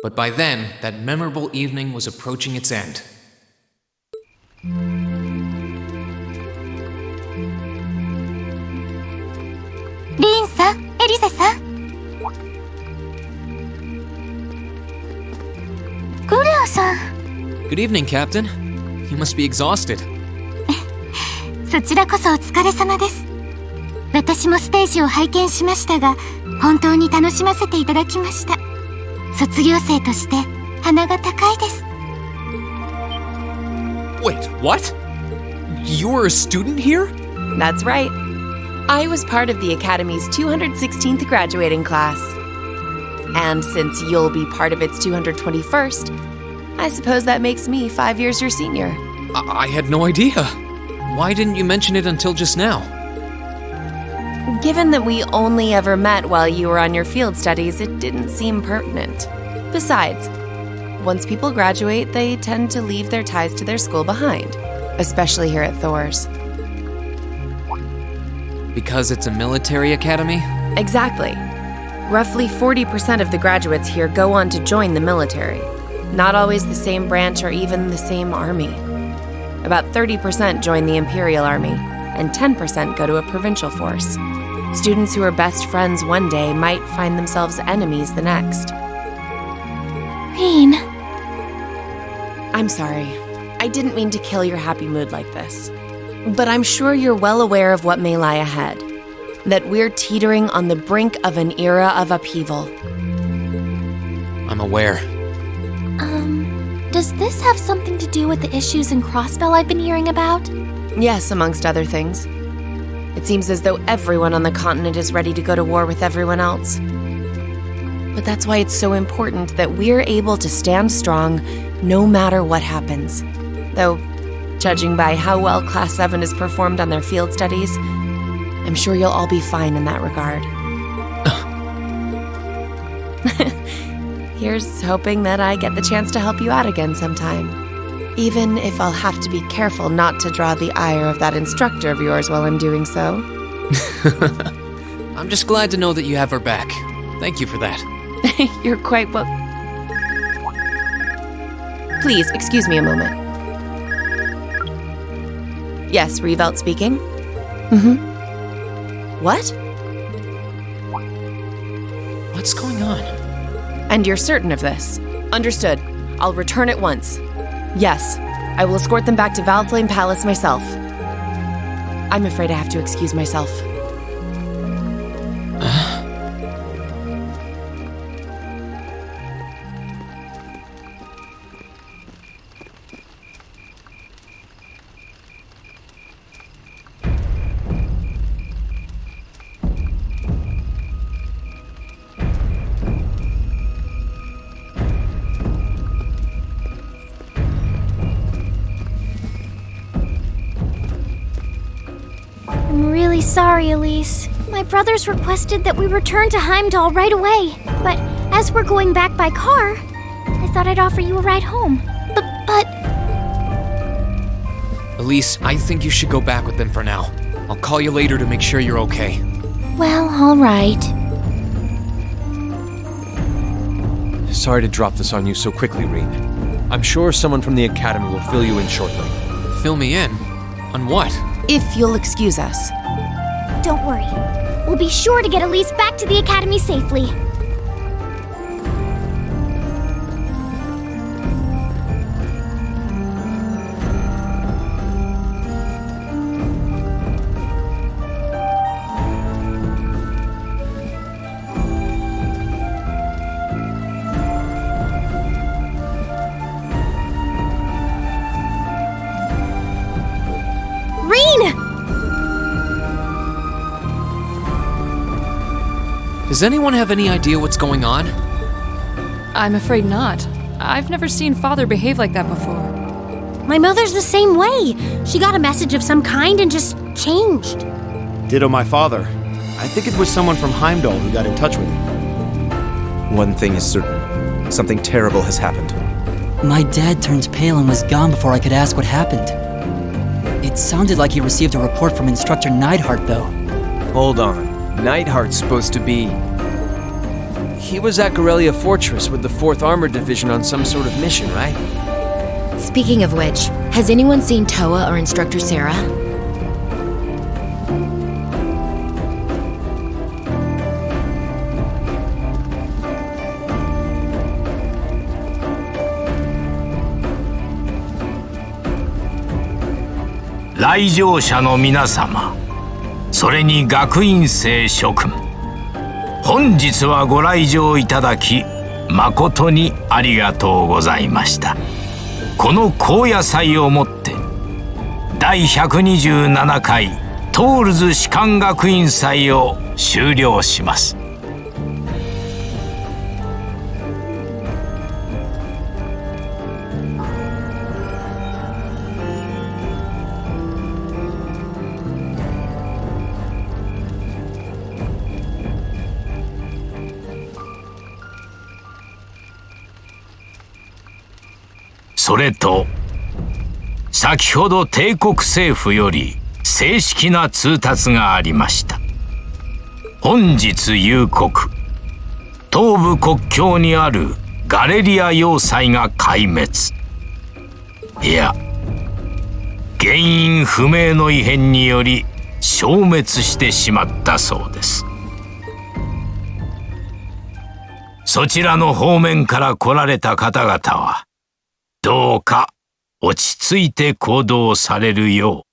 But by then, that memorable evening was approaching its end. Rin-san, エリサさん。クレアさん。Good evening, Captain. You must be exhausted. そちらこそお疲れ様です。私もステージを拝見しましたが、本当に楽しませていただきました。卒業生として鼻が高いです。Wait, what? You're a student here? That's right. I was part of the Academy's 216th graduating class. And since you'll be part of its 221st, I suppose that makes me 5 years your senior. I had no idea. Why didn't you mention it until just now? Given that we only ever met while you were on your field studies, it didn't seem pertinent. Besides, once people graduate, they tend to leave their ties to their school behind, especially here at Thor's. Because it's a military academy? Exactly. Roughly 40% of the graduates here go on to join the military. Not always the same branch or even the same army. About 30% join the Imperial Army, and 10% go to a provincial force. Students who are best friends one day might find themselves enemies the next. Rin. I'm sorry. I didn't mean to kill your happy mood like this. But I'm sure you're well aware of what may lie ahead. That we're teetering on the brink of an era of upheaval. I'm aware. Does this have something to do with the issues in Crossbell I've been hearing about? Yes, amongst other things. It seems as though everyone on the continent is ready to go to war with everyone else. But that's why it's so important that we're able to stand strong no matter what happens. Though, judging by how well Class 7 has performed on their field studies, I'm sure you'll all be fine in that regard. Here's hoping that I get the chance to help you out again sometime. Even if I'll have to be careful not to draw the ire of that instructor of yours while I'm doing so. I'm just glad to know that you have her back. Thank you for that. You're quite well... Please, excuse me a moment. Yes, Revelt speaking? What? What's going on? And you're certain of this? Understood. I'll return at once. Yes, I will escort them back to Valflame Palace myself. I'm afraid I have to excuse myself. I'm really sorry, Elise. My brothers requested that we return to Heimdall right away. But as we're going back by car, I thought I'd offer you a ride home. But... Elise, I think you should go back with them for now. I'll call you later to make sure you're okay. Well, all right. Sorry to drop this on you so quickly, Rin. I'm sure someone from the Academy will fill you in shortly. Fill me in? On what? If you'll excuse us. Don't worry. We'll be sure to get Elise back to the Academy safely. Does anyone have any idea what's going on? I'm afraid not. I've never seen Father behave like that before. My mother's the same way. She got a message of some kind and just changed. Ditto my father. I think it was someone from Heimdall who got in touch with him. One thing is certain. Something terrible has happened. My dad turned pale and was gone before I could ask what happened. It sounded like he received a report from Instructor Neidhart, though. Hold on. Neidhart's supposed to be... He was at Gorelia Fortress with the 4th Armored Division on some sort of mission, right? Speaking of which, has anyone seen Toa or Instructor Sarah?「来場者の皆様、それに学院生諸君、本日はご来場いただき誠にありがとうございました。この高野祭をもって第127回トールズ士官学院祭を終了します。それと先ほど帝国政府より正式な通達がありました。本日夕刻、東部国境にあるガレリア要塞が壊滅。いや、原因不明の異変により消滅してしまったそうです。そちらの方面から来られた方々はどうか落ち着いて行動されるよう。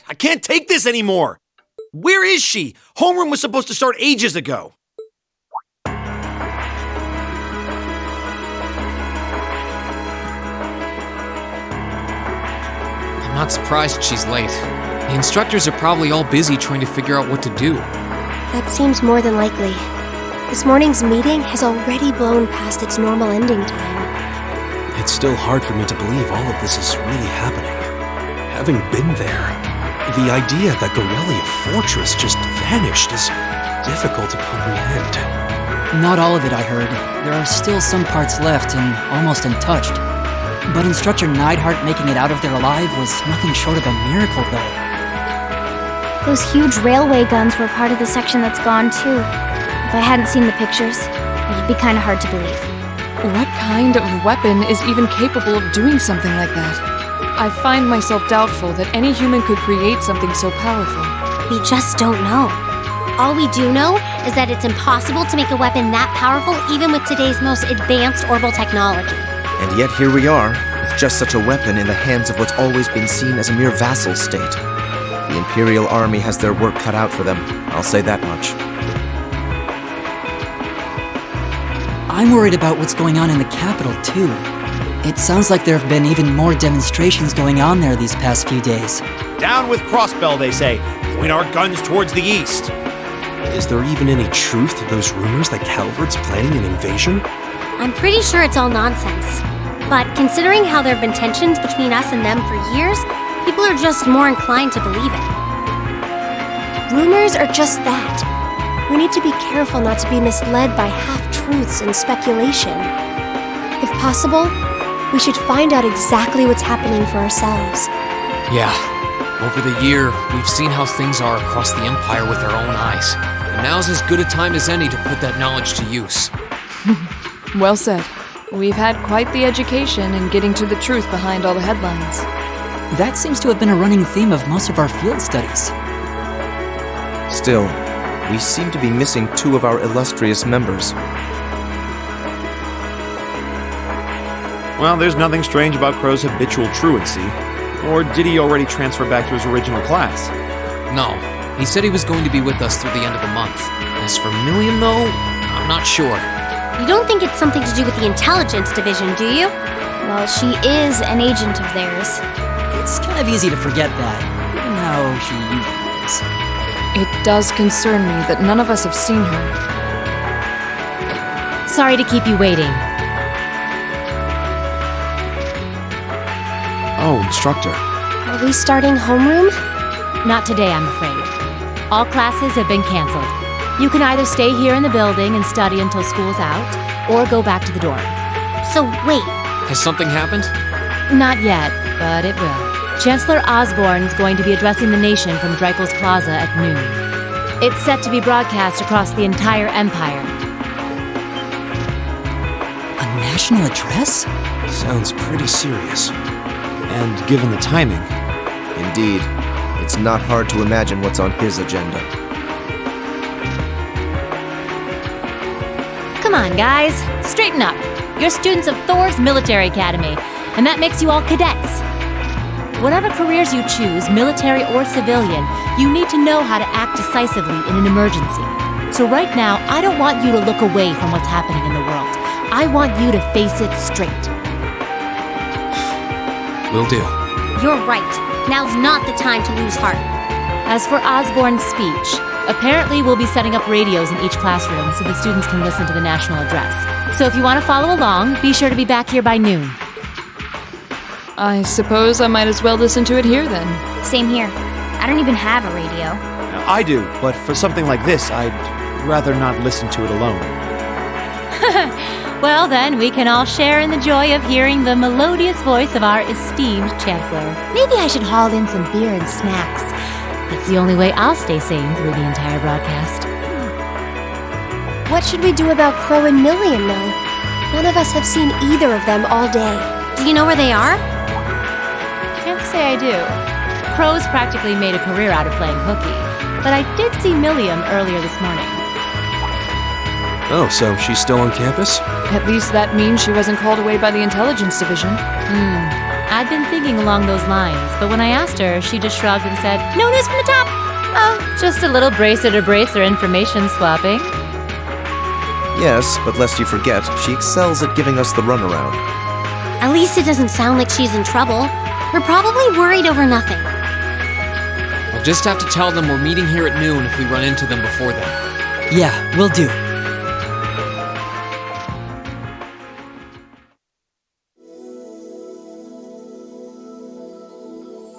I can't take this anymore! Where is she? Homeroom was supposed to start ages ago. I'm not surprised she's late. The instructors are probably all busy trying to figure out what to do. That seems more than likely. This morning's meeting has already blown past its normal ending time. It's still hard for me to believe all of this is really happening. Having been there, the idea that Gorelia Fortress just vanished is difficult to comprehend. Not all of it, I heard. There are still some parts left and almost untouched. But Instructor Neidhart making it out of there alive was nothing short of a miracle, though. Those huge railway guns were part of the section that's gone too. If I hadn't seen the pictures, it'd be kind of hard to believe. What kind of weapon is even capable of doing something like that? I find myself doubtful that any human could create something so powerful. We just don't know. All we do know is that it's impossible to make a weapon that powerful even with today's most advanced orbital technology. And yet here we are, with just such a weapon in the hands of what's always been seen as a mere vassal state. The Imperial Army has their work cut out for them, I'll say that much. I'm worried about what's going on in the capital, too. It sounds like there have been even more demonstrations going on there these past few days. Down with Crossbell, they say. Point our guns towards the east. Is there even any truth to those rumors that Calvert's planning an invasion? I'm pretty sure it's all nonsense. But considering how there have been tensions between us and them for years, people are just more inclined to believe it. Rumors are just that. We need to be careful not to be misled by half-truths and speculation. If possible, we should find out exactly what's happening for ourselves. Yeah. Over the year, we've seen how things are across the Empire with our own eyes. And now's as good a time as any to put that knowledge to use. Well said. We've had quite the education in getting to the truth behind all the headlines. That seems to have been a running theme of most of our field studies. Still, we seem to be missing two of our illustrious members. Well, there's nothing strange about Crow's habitual truancy. Or did he already transfer back to his original class? No. He said he was going to be with us through the end of the month. As for Milliam, though, I'm not sure. You don't think it's something to do with the intelligence division, do you? Well, she is an agent of theirs. It's kind of easy to forget that, given how she usually is. It does concern me that none of us have seen her. Sorry to keep you waiting. Oh, instructor. Are we starting homeroom? Not today, I'm afraid. All classes have been canceled. You can either stay here in the building and study until school's out, or go back to the dorm. So wait. Has something happened? Not yet, but it will. Chancellor Osborne's going to be addressing the nation from Dreikel's Plaza at noon. It's set to be broadcast across the entire Empire. A national address? Sounds pretty serious. And given the timing... Indeed. It's not hard to imagine what's on his agenda. Come on, guys. Straighten up. You're students of Thor's Military Academy, and that makes you all cadets. Whatever careers you choose, military or civilian, you need to know how to act decisively in an emergency. So right now, I don't want you to look away from what's happening in the world. I want you to face it straight. Will do. You're right. Now's not the time to lose heart. As for Osborne's speech, apparently we'll be setting up radios in each classroom so the students can listen to the national address. So if you want to follow along, be sure to be back here by noon. I suppose I might as well listen to it here then. Same here. I don't even have a radio. I do, but for something like this, I'd rather not listen to it alone. Well then, we can all share in the joy of hearing the melodious voice of our esteemed Chancellor. Maybe I should haul in some beer and snacks. That's the only way I'll stay sane through the entire broadcast. What should we do about Crow and Milliam, though? None of us have seen either of them all day. Do you know where they are? Can't say I do. Crow's practically made a career out of playing hooky, but I did see Milliam earlier this morning. Oh, so she's still on campus? At least that means she wasn't called away by the intelligence division. I'd been thinking along those lines, but when I asked her, she just shrugged and said, "No news from the top." Oh, just a little bracer-to-bracer information swapping. Yes, but lest you forget, she excels at giving us the runaround. At least it doesn't sound like she's in trouble. We're probably worried over nothing. We'll just have to tell them we're meeting here at noon if we run into them before then. Yeah, will do.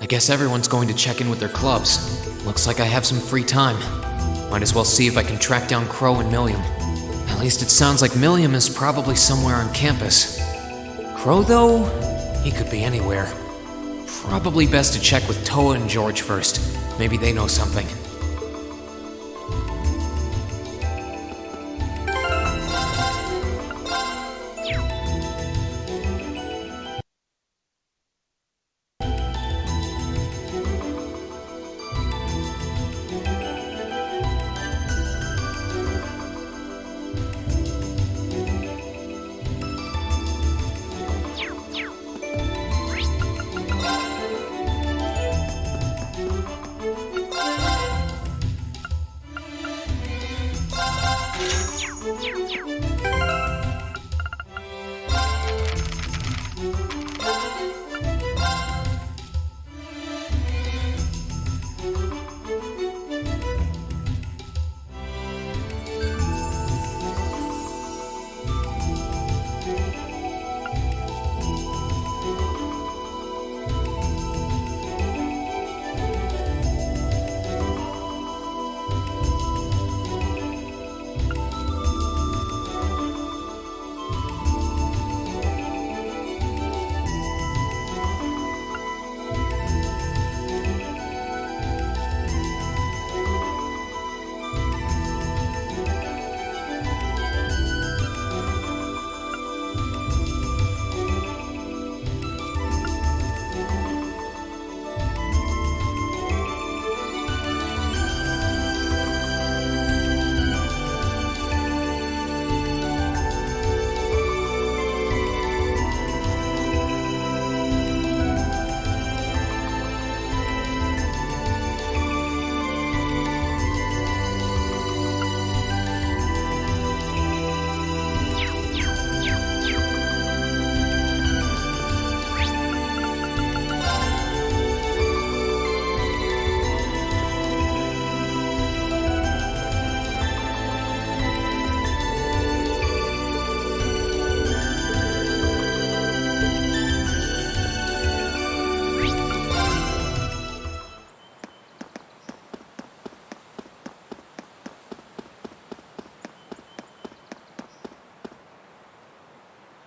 I guess everyone's going to check in with their clubs. Looks like I have some free time. Might as well see if I can track down Crow and Milliam. At least it sounds like Milliam is probably somewhere on campus. Crow, though, he could be anywhere. Probably best to check with Toa and George first. Maybe they know something.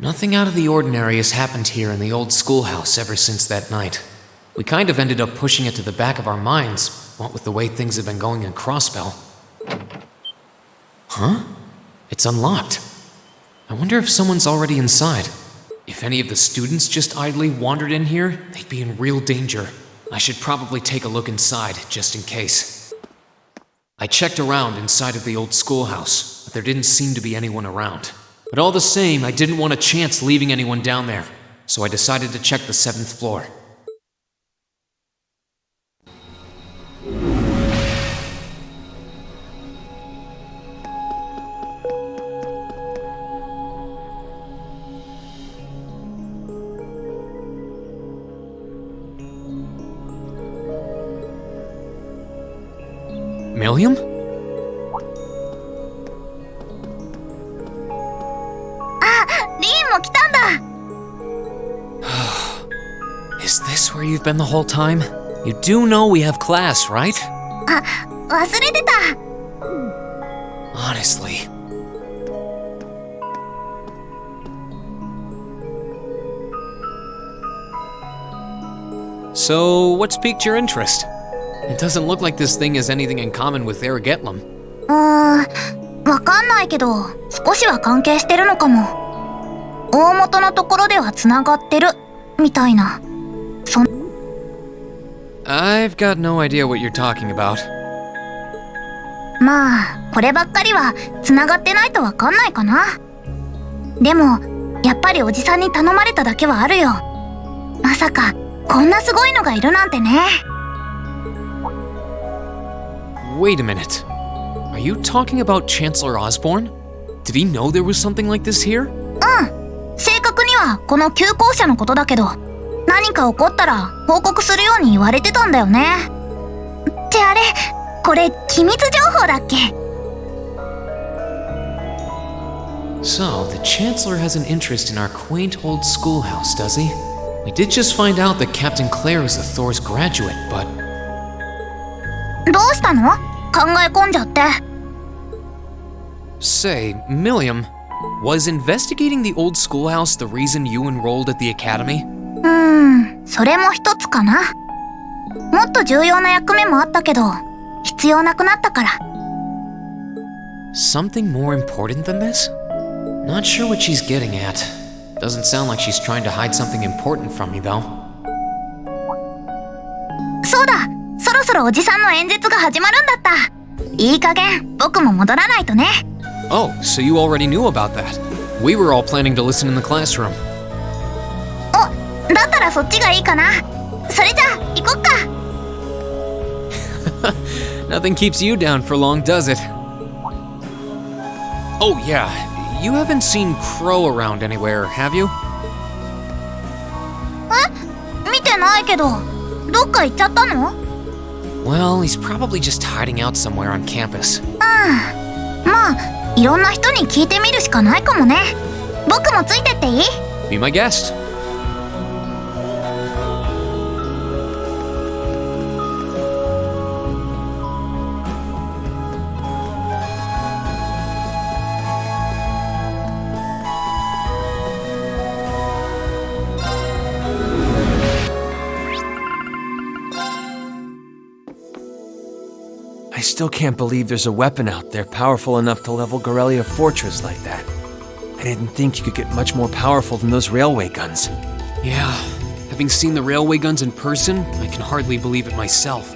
Nothing out of the ordinary has happened here in the old schoolhouse ever since that night. We kind of ended up pushing it to the back of our minds, what with the way things have been going in Crossbell. Huh? It's unlocked. I wonder if someone's already inside. If any of the students just idly wandered in here, they'd be in real danger. I should probably take a look inside, just in case. I checked around inside of the old schoolhouse, but there didn't seem to be anyone around. But all the same, I didn't want a chance leaving anyone down there, so I decided to check the 7th floor. Milliam? Is this where you've been the whole time? You do know we have class, right? 忘れてた。 Honestly. So, what's piqued your interest? It doesn't look like this thing has anything in common with Ergetlam. わかんないけど、少しは関係してるのかも。大元のところではつながってるみたいな。I've got no idea what you're talking about. まあ、こればっかりはつながってないとわかんないかな。でも、やっぱりおじさんに頼まれただけはあるよ。まさか、こんなすごいのがいるなんてね。Wait a minute. Are you talking about Chancellor Osborne? Did he know there was something like this here? 正確にはこの旧校舎のことだけど、何か起こったら報告するように言われてたんだよね。ってあれ、これ機密情報だっけ？ So, the Chancellor has an interest in our quaint old schoolhouse, does he? We did just find out that Captain Claire is a Thor's graduate, but... どうしたの？考え込んじゃって。Say, Milliam, was investigating the old schoolhouse the reason you enrolled at the academy? それも一つかな。もっと重要な役目もあったけど、必要なくなったから。Something more important than this? Not sure what she's getting at. Doesn't sound like she's trying to hide something important from me, though. そうだ、そろそろおじさんの演説が始まるんだった。いい加減、僕も戻らないとね。Oh, so you already knew about that. We were all planning to listen in the classroom. だったらそっちがいいかな。それじゃあ、行こっか。Nothing keeps you down for long, does it? Oh, yeah. You haven't seen Crow around anywhere, have you? 見てないけど、どっか行っちゃったの？ Well, he's probably just hiding out somewhere on campus. まあ、いろんな人に聞いてみるしかないかもね。僕もついてっていい？ Be my guest. I still can't believe there's a weapon out there powerful enough to level Gorelia Fortress like that. I didn't think you could get much more powerful than those railway guns. Yeah, having seen the railway guns in person, I can hardly believe it myself.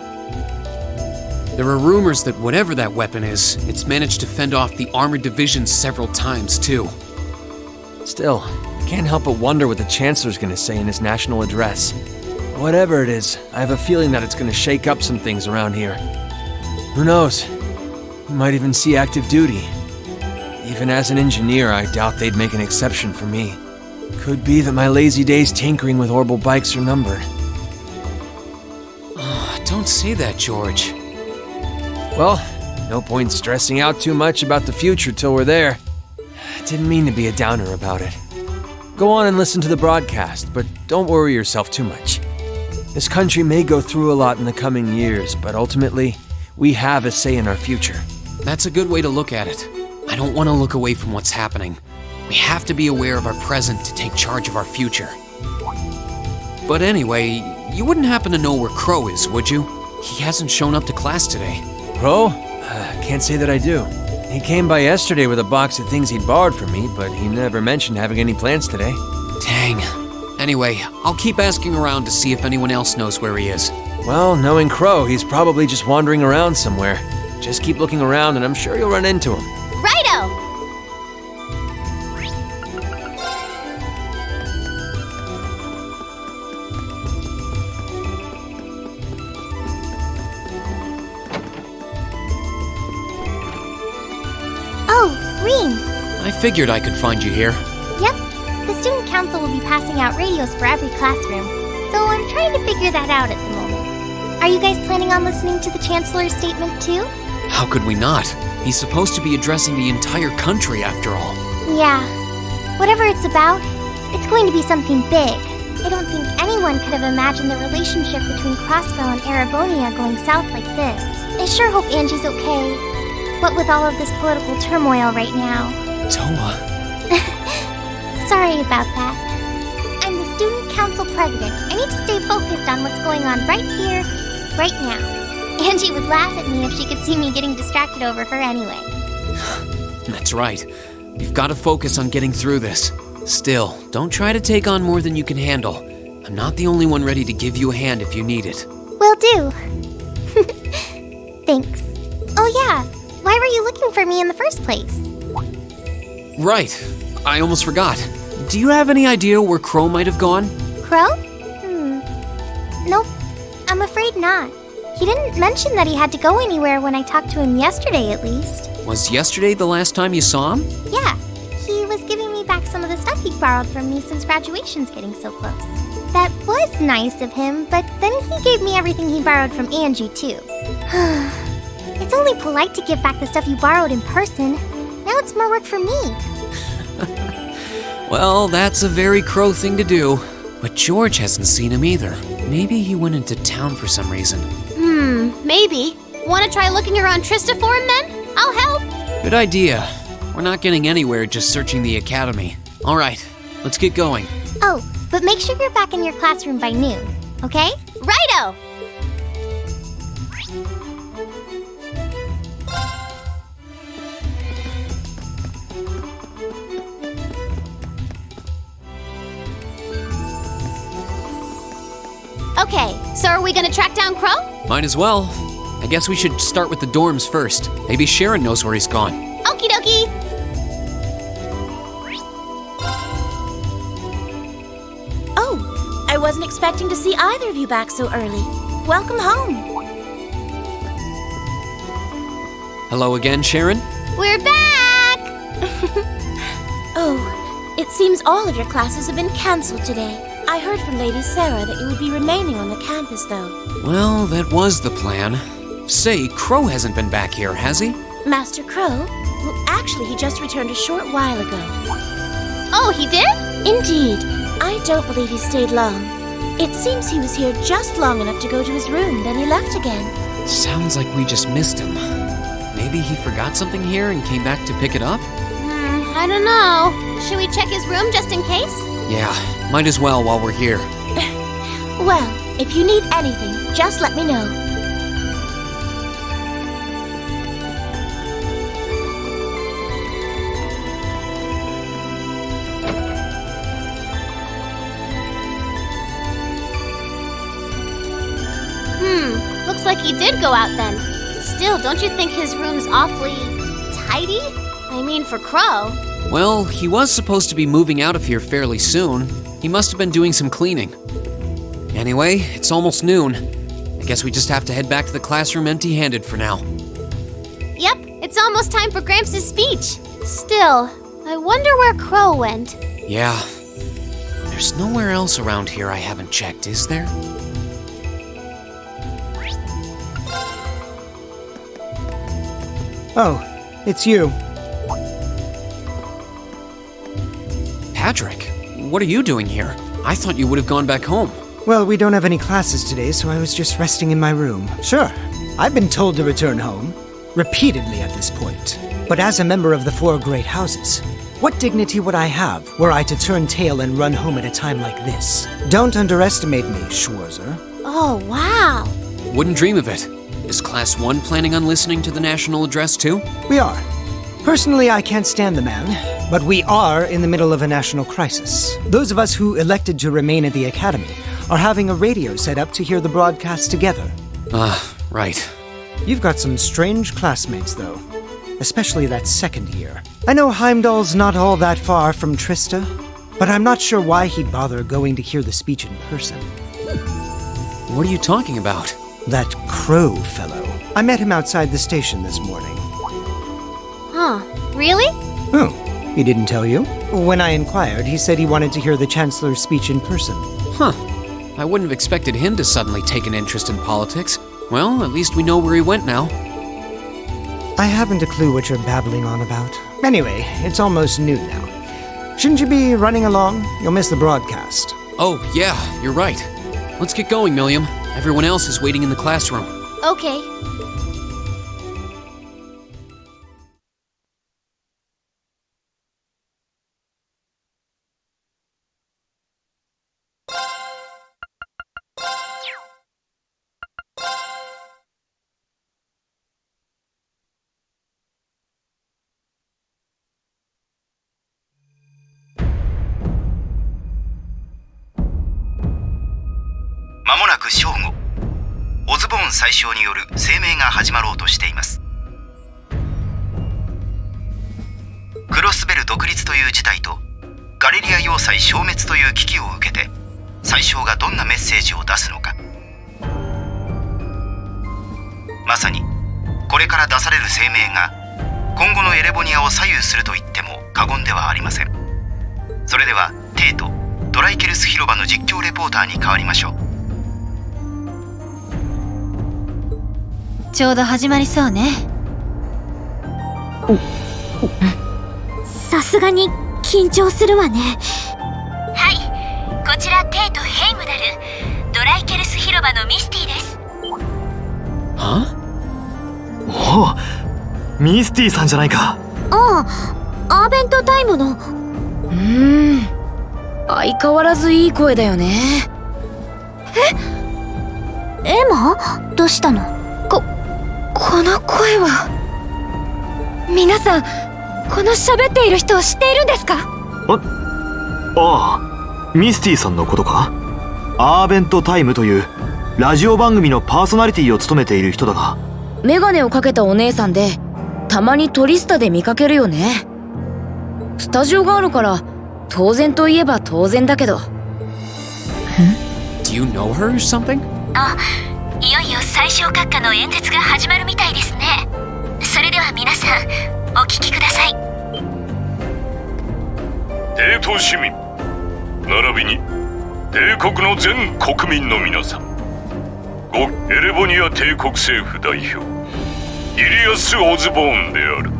There are rumors that whatever that weapon is, it's managed to fend off the armored divisions several times, too. Still, can't help but wonder what the Chancellor's gonna say in his national address. Whatever it is, I have a feeling that it's gonna shake up some things around here. Who knows? We might even see active duty. Even as an engineer, I doubt they'd make an exception for me. Could be that my lazy days tinkering with orbital bikes are numbered. Oh, don't say that, George. Well, no point stressing out too much about the future till we're there. I didn't mean to be a downer about it. Go on and listen to the broadcast, but don't worry yourself too much. This country may go through a lot in the coming years, but ultimately, we have a say in our future. That's a good way to look at it. I don't want to look away from what's happening. We have to be aware of our present to take charge of our future. But anyway, you wouldn't happen to know where Crow is, would you? He hasn't shown up to class today. Crow? Can't say that I do. He came by yesterday with a box of things he'd borrowed from me, but he never mentioned having any plans today. Dang. Anyway, I'll keep asking around to see if anyone else knows where he is. Well, knowing Crow, he's probably just wandering around somewhere. Just keep looking around and I'm sure you'll run into him. Righto! Oh, Reem. I figured I could find you here. Yep. The student council will be passing out radios for every classroom, so I'm trying to figure that out at the moment. Are you guys planning on listening to the Chancellor's statement too? How could we not? He's supposed to be addressing the entire country after all. Yeah. Whatever it's about, it's going to be something big. I don't think anyone could have imagined the relationship between Crossbell and Arabonia going south like this. I sure hope Angie's okay. What with all of this political turmoil right now. Toa. Sorry about that. I'm the student council president. I need to stay focused on what's going on right here, right now. Angie would laugh at me if she could see me getting distracted over her anyway. That's right. You've got to focus on getting through this. Still, don't try to take on more than you can handle. I'm not the only one ready to give you a hand if you need it. Will do. Thanks. Oh yeah, why were you looking for me in the first place? Right. I almost forgot. Do you have any idea where Crow might have gone? Crow? Nope. I'm afraid not. He didn't mention that he had to go anywhere when I talked to him yesterday, at least. Was yesterday the last time you saw him? Yeah. He was giving me back some of the stuff he borrowed from me since graduation's getting so close. That was nice of him, but then he gave me everything he borrowed from Angie, too. It's only polite to give back the stuff you borrowed in person. Now it's more work for me. Well, that's a very Crow thing to do. But George hasn't seen him either. Maybe he went into town for some reason. Maybe. Want to try looking around Trista for him then? I'll help. Good idea. We're not getting anywhere just searching the academy. All right, let's get going. Oh, but make sure you're back in your classroom by noon, okay? Righto! Okay, so are we gonna track down Crow? Might as well. I guess we should start with the dorms first. Maybe Sharon knows where he's gone. Okie dokie! Oh, I wasn't expecting to see either of you back so early. Welcome home. Hello again, Sharon? We're back! Oh, it seems all of your classes have been cancelled today. I heard from Lady Sarah that you would be remaining on the campus, though. Well, that was the plan. Say, Crow hasn't been back here, has he? Master Crow? Well, actually, he just returned a short while ago. Oh, he did? Indeed. I don't believe he stayed long. It seems he was here just long enough to go to his room, then he left again. Sounds like we just missed him. Maybe he forgot something here and came back to pick it up? I don't know. Should we check his room just in case? Yeah, might as well while we're here. Well, if you need anything, just let me know. Looks like he did go out then. Still, don't you think his room's awfully tidy? I mean, for Crow. Well, he was supposed to be moving out of here fairly soon. He must have been doing some cleaning. Anyway, it's almost noon. I guess we just have to head back to the classroom empty-handed for now. Yep, it's almost time for Gramps' speech. Still, I wonder where Crow went. Yeah. There's nowhere else around here I haven't checked, is there? Oh, it's you. Patrick, what are you doing here? I thought you would have gone back home. Well, we don't have any classes today, so I was just resting in my room. Sure, I've been told to return home, repeatedly at this point. But as a member of the Four Great Houses, What dignity would I have were I to turn tail and run home at a time like this? Don't underestimate me, Schwarzer. Oh, wow. Wouldn't dream of it. Is Class 1 planning on listening to the national address too? We are. Personally, I can't stand the man, but we are in the middle of a national crisis. Those of us who elected to remain at the Academy are having a radio set up to hear the broadcast together. Right. You've got some strange classmates, though. Especially that second year. I know Heimdall's not all that far from Trista, but I'm not sure why he'd bother going to hear the speech in person. What are you talking about? That Crow fellow. I met him outside the station this morning. Huh, really? Oh, he didn't tell you? When I inquired, he said he wanted to hear the Chancellor's speech in person. Huh. I wouldn't have expected him to suddenly take an interest in politics. Well, at least we know where he went now. I haven't a clue what you're babbling on about. Anyway, it's almost noon now. Shouldn't you be running along? You'll miss the broadcast. Oh, yeah, you're right. Let's get going, Milliam. Everyone else is waiting in the classroom. Okay.正午、オズボーン宰相による声明が始まろうとしています。クロスベル独立という事態とガレリア要塞消滅という危機を受けて、宰相がどんなメッセージを出すのか。まさにこれから出される声明が今後のエレボニアを左右すると言っても過言ではありません。それではテイとドライケルス広場の実況レポーターに変わりましょう。ちょうど始まりそうね。さすがに緊張するわね。はい、こちらテイとヘイムダル、ドライケルス広場のミスティです。は？おお、ミスティさんじゃないか。ああ、アーベントタイムの。相変わらずいい声だよね。エマ？どうしたの？この声は。皆さん、この喋っている人を知っているんですか？ああ、ミスティさんのことか。アーベントタイムというラジオ番組のパーソナリティを務めている人だが。メガネをかけたお姉さんで、たまにトリスタで見かけるよね。スタジオがあるから当然といえば当然だけど。Do you know her or something? あ、いよいよ最小閣下の演説が始まるみたいですね。それでは皆さん、お聞きください。帝都市民並びに帝国の全国民の皆さん、ごエレボニア帝国政府代表イリアス・オズボーンである。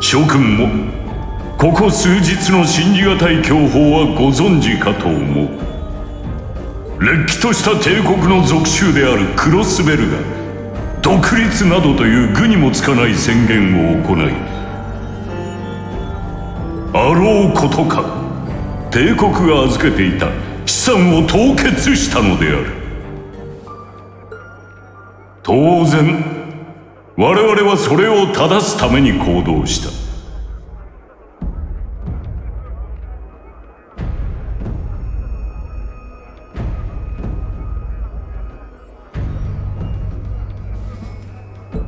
諸君もここ数日の信じがたい享保はご存知かと思う。れっきとした帝国の属州であるクロスベルが独立などという愚にもつかない宣言を行い、あろうことか帝国が預けていた資産を凍結したのである。当然我々はそれを正すために行動した。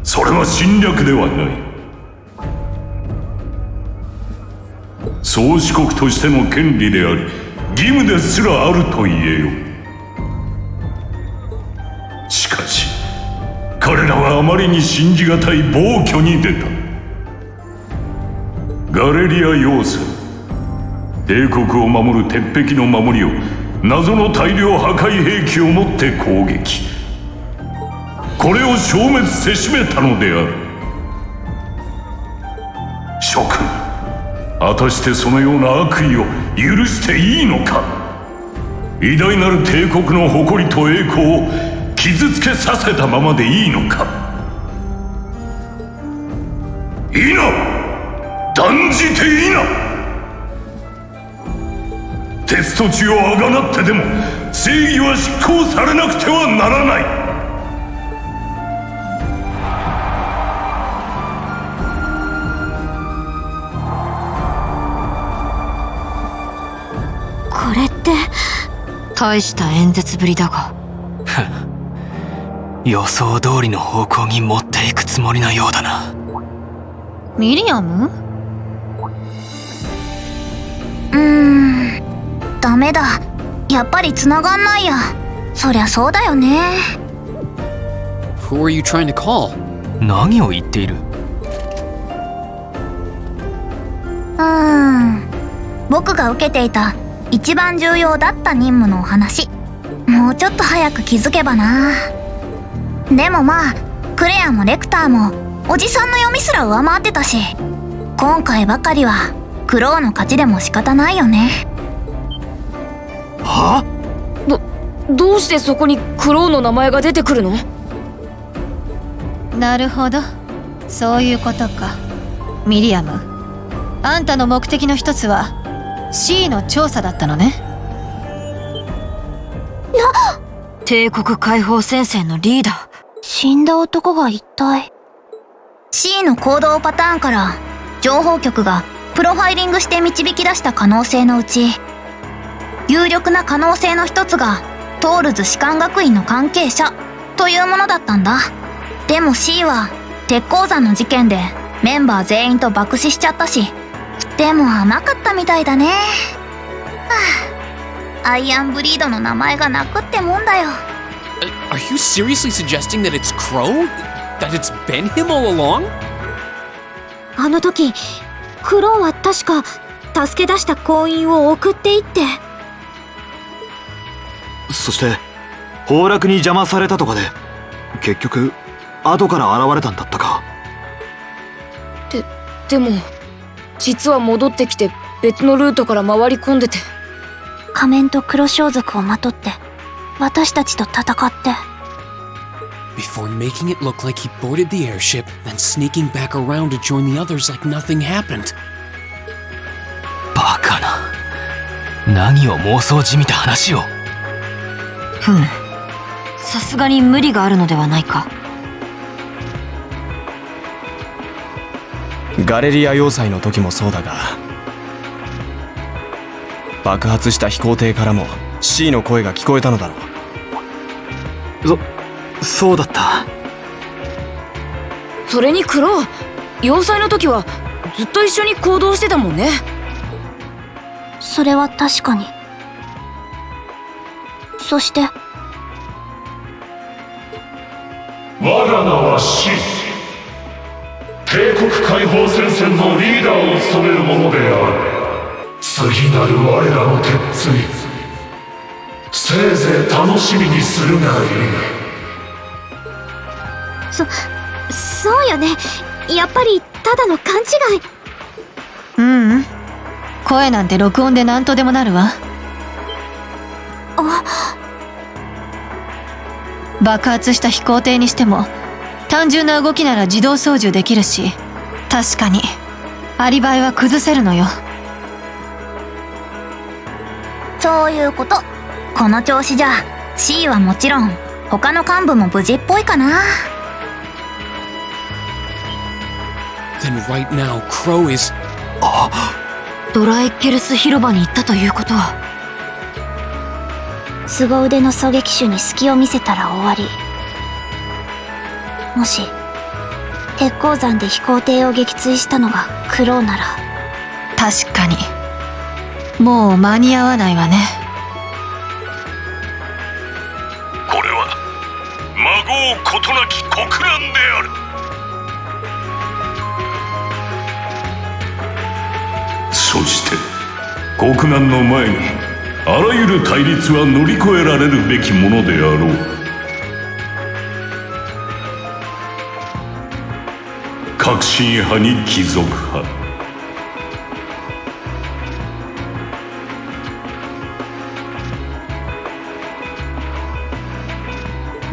それは侵略ではない。宗主国としての権利であり義務ですらあると言えよ。しかし彼らはあまりに信じがたい暴挙に出た。ガレリア要塞帝国を守る鉄壁の守りを謎の大量破壊兵器をもって攻撃。これを消滅せしめたのである。諸君、果たしてそのような悪意を許していいのか。偉大なる帝国の誇りと栄光を傷つけさせたままでいいのか。いいな、断じていいな。鉄と血をあがなってでも正義は執行されなくてはならない。これって大した演説ぶりだが予想通りの方向に持っていくつもりなようだな。ミリアム？ダメだ。やっぱり繋がんないや。そりゃそうだよね。 Who are you trying to call? 何を言っている？僕が受けていた一番重要だった任務のお話、もうちょっと早く気づけばな。でもまあクレアもレクターもおじさんの読みすら上回ってたし、今回ばかりはクロウの勝ちでも仕方ないよね。は？どうしてそこにクロウの名前が出てくるの？なるほど、そういうことか。ミリアム、あんたの目的の一つは C の調査だったのね。帝国解放戦線のリーダー、死んだ男が一体 C の行動パターンから情報局がプロファイリングして導き出した可能性のうち、有力な可能性の一つがトールズ士官学院の関係者というものだったんだ。でも C は鉄鉱山の事件でメンバー全員と爆死しちゃったし、でも甘かったみたいだね。アイアンブリードの名前がなくってもんだよ。Are you seriously suggesting that it's Crow? That it's been him all along? あの時クロウは確か助け出した行員を送っていって。そして崩落に邪魔されたとかで結局後から現れたんだったか。でも実は戻ってきて別のルートから回り込んでて、仮面と黒装束をまとって私たちと戦って、 Before making it look like he boarded the airship, then sneaking back around to join the others like nothing happened. バカな。何を妄想じみた話を。さすがに無理があるのではないか。ガレリア要塞の時もそうだが、爆発した飛行艇からも C の声が聞こえたのだろう。そうだった。それにクロウ、要塞の時はずっと一緒に行動してたもんね。それは確かに。そして我が名は C、 帝国解放戦線のリーダーを務める者である。次なる我らの鉄槌、せいぜい楽しみにするがいい。そうよね。やっぱりただの勘違い。声なんて録音で何とでもなるわ。爆発した飛行艇にしても単純な動きなら自動操縦できるし、確かにアリバイは崩せるのよ。そういうこと。この調子じゃ C はもちろん他の幹部も無事っぽいかな。Then right now, Crow is... ドライケルス広場に行ったということは、凄腕の狙撃手に隙を見せたら終わり。もし鉄鉱山で飛行艇を撃墜したのがクロウなら、確かにもう間に合わないわね。これは孫うことなき国難である。そして国難の前にあらゆる対立は乗り越えられるべきものであろう。革新派に貴族派、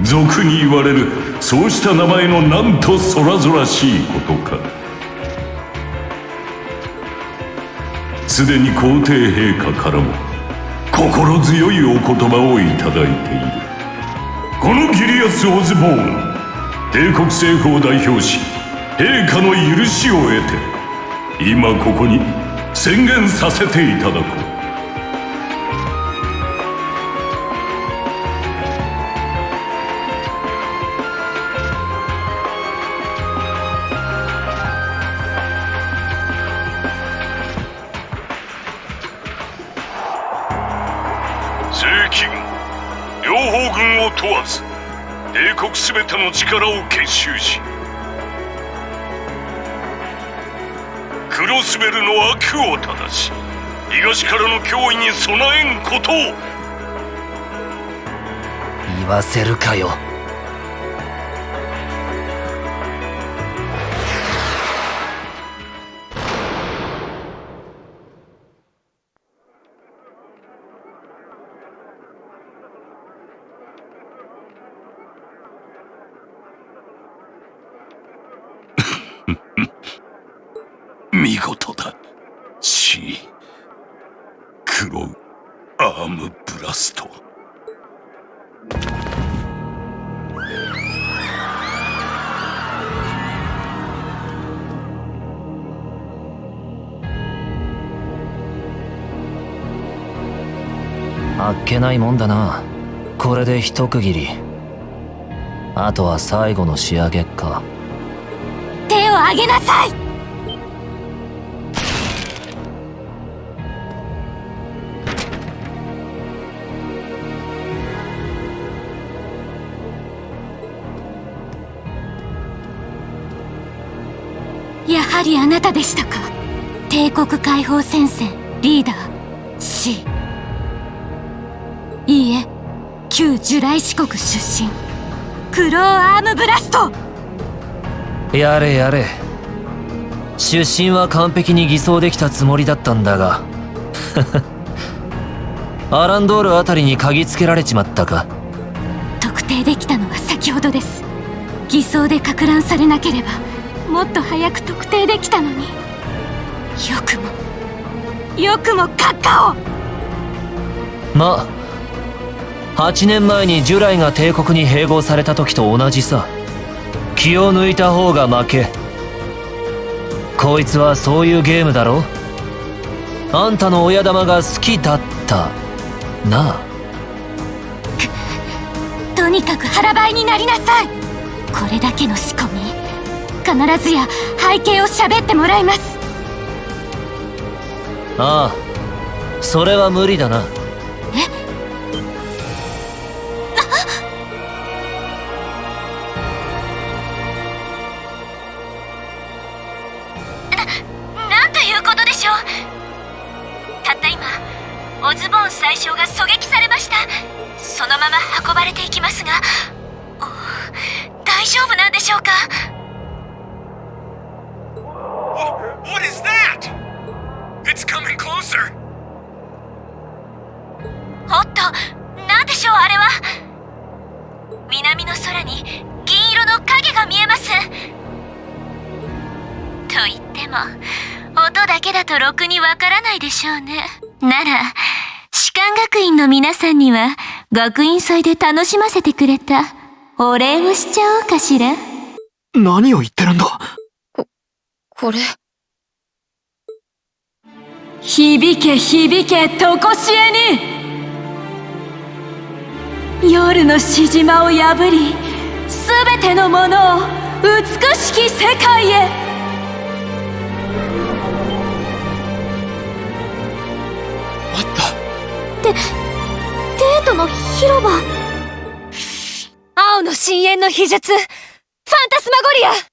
俗に言われるそうした名前のなんと空々しいことか。すでに皇帝陛下からも心強いお言葉をいただいている。このギリアス・オズボーン、帝国政府を代表し陛下の許しを得て今ここに宣言させていただこう。正規軍、両方軍を問わず帝国すべての力を結集し、クロスベルの悪を正し、東からの脅威に備えんことを。言わせるかよ。見事だ。黒アームブラスト。あっけないもんだな。これで一区切り。あとは最後の仕上げか。手を挙げなさい。やはりあなたでしたか。帝国解放戦線リーダー C。 いいえ、旧ジュライ四国出身クローアームブラスト。やれやれ。出身は完璧に偽装できたつもりだったんだがアランドールあたりに嗅ぎつけられちまったか。特定できたのは先ほどです。偽装で撹乱されなければもっと早く特定できたのに。よくも閣下を。まあ8年前にジュライが帝国に併合された時と同じさ。気を抜いた方が負け。こいつはそういうゲームだろ。あんたの親玉が好きだったなあ。とにかく腹ばいになりなさい。これだけの仕込み、必ずや背景を喋ってもらいます。ああ、それは無理だな。なんということでしょう。たった今オズボーン宰相が狙撃されました。そのまま運ばれていきますが、大丈夫なんでしょうか。What is that? It's coming closer. おっと、なんでしょうあれは。南の空に銀色の影が見えます。と言っても音だけだとろくにわからないでしょうね。なら士官学院の皆さんには学院祭で楽しませてくれたお礼をしちゃおうかしら。何を言ってるんだ。これ。響け響けとこしえに。夜のしじまを破り、すべてのものを美しき世界へ。デートの広場。青の深淵の秘術、ファンタスマゴリア。